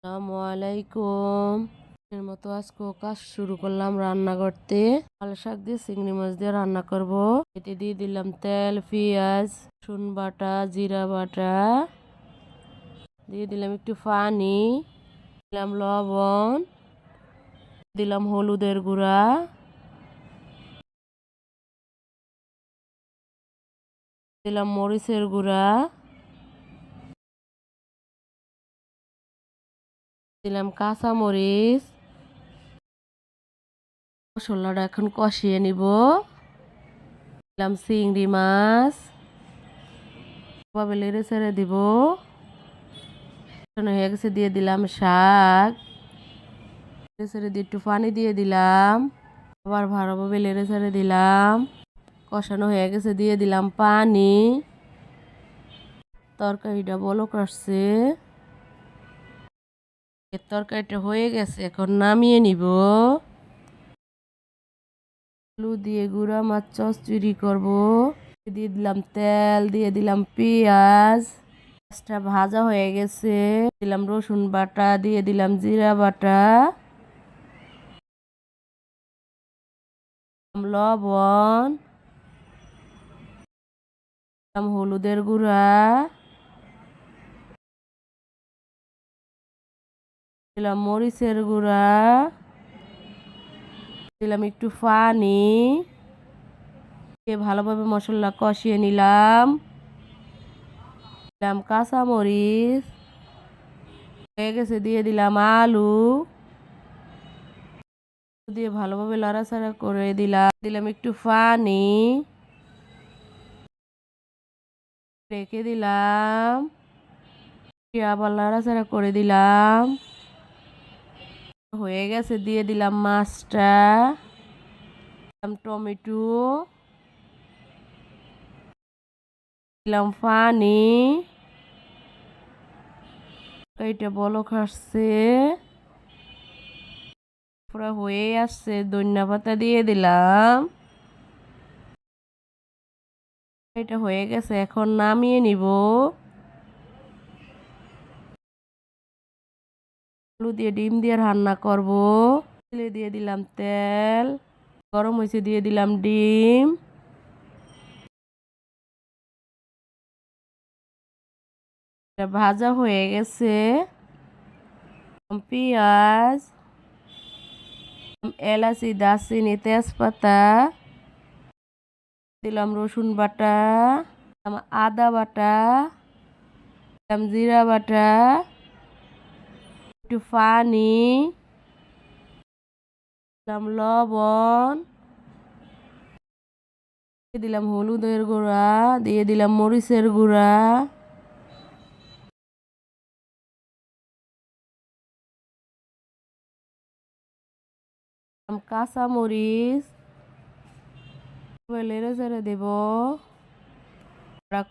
আসসালামু আলাইকুম। এর মতো আজকেও কাজ শুরু করলাম রান্না করতে। লাল শাক দিয়ে চিংড়ি মাছ দিয়ে রান্না করব। এতে দিয়ে দিলাম তেল, পেঁয়াজ, রসুন বাটা, জিরা বাটা, দিয়ে দিলাম একটু পানি, দিলাম লবণ, দিলাম হলুদের গুঁড়া, দিলাম মরিচের গুঁড়া, দিলাম কাঁচা মরিচ। মশলাটা এখন কষিয়ে নিব। দিলাম চিংড়ি মাছ, নেড়ে ছেড়ে দিব। হয়ে গেছে, দিয়ে দিলাম শাক, নেড়ে ছেড়ে দিয়ে একটু পানি দিয়ে দিলাম। আবার ভালোভাবে নেড়ে ছেড়ে দিলাম। কষানো হয়ে গেছে, দিয়ে দিলাম পানি। তরকারিটা বলক আসছে, তরকারিটা হয়ে গেছে, এখন নামিয়ে নিব। আলু দিয়ে গুঁড়া মাছ চচ্চড়ি করব। দিয়ে দিলাম তেল, দিয়ে দিলাম পেঁয়াজ। মাছটা ভাজা হয়ে গেছে, দিলাম রসুন বাটা, দিয়ে দিলাম জিরা বাটা, লবণ, দিলাম হলুদের গুঁড়া, দিলাম মরিচের গুঁড়া, দিলাম একটু পানি, ভালোভাবে মশলা কষিয়ে নিলাম। দিলাম কাঁচা মরিচ, হয়ে গেছে, দিয়ে দিলাম আলু, দিয়ে ভালোভাবে নাড়াচাড়া করে দিলাম একটু পানি, রেখে দিলাম। আবার নাড়াচাড়া করে দিলাম। হয়ে গেছে, দিয়ে দিলাম মাছটা, দিলাম টমেটো, দিলাম পানি। এটা বলক আসছে, পুরো হয়ে আসছে, ধনিয়া পাতা দিয়ে দিলাম। এটা হয়ে গেছে, এখন নামিয়ে নিব। আলু দিয়ে ডিম দিয়ে রান্না করব। তেলে দিয়ে দিলাম তেল, গরম হয়েছে, দিয়ে দিলাম ডিম। ভাজা হয়ে গেছে। পেঁয়াজ, এলাচি, দারচিনি, তেজপাতা, দিলাম রসুন বাটা, দিলাম আদা বাটা, দিলাম জিরা বাটা, একটু পানি, দিলাম লবণ, দিয়ে দিলাম হলুদের গুঁড়া, দিয়ে দিলাম মরিচের গুঁড়া, কাঁচা মরিচ, নেড়ে চেড়ে দেব।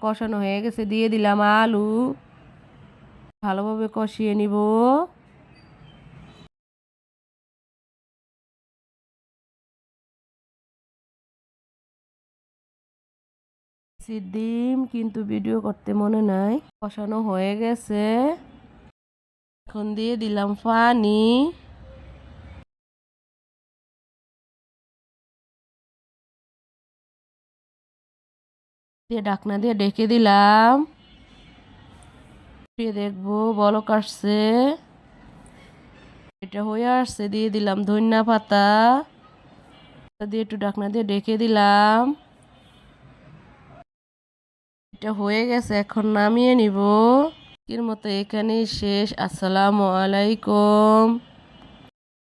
কষানো হয়ে গেছে, দিয়ে দিলাম আলু, ভালোভাবে কষিয়ে নিব। ডিম কিন্তু ভিডিও করতে মনে নাই। কষানো হয়ে গেছে, এখন দিয়ে দিলাম পানি, দিয়ে ঢাকনা দিয়ে ঢেকে দিলাম। দেখবো বলক আসছে, এটা হয়ে আসছে, দিয়ে দিলাম ধনিয়া পাতা, দিয়ে একটু ঢাকনা দিয়ে ঢেকে দিলাম। এটা হয়ে গেছে, এখন নামিয়ে নিব। এর মতো এখানেই শেষ। আসসালামু আলাইকুম।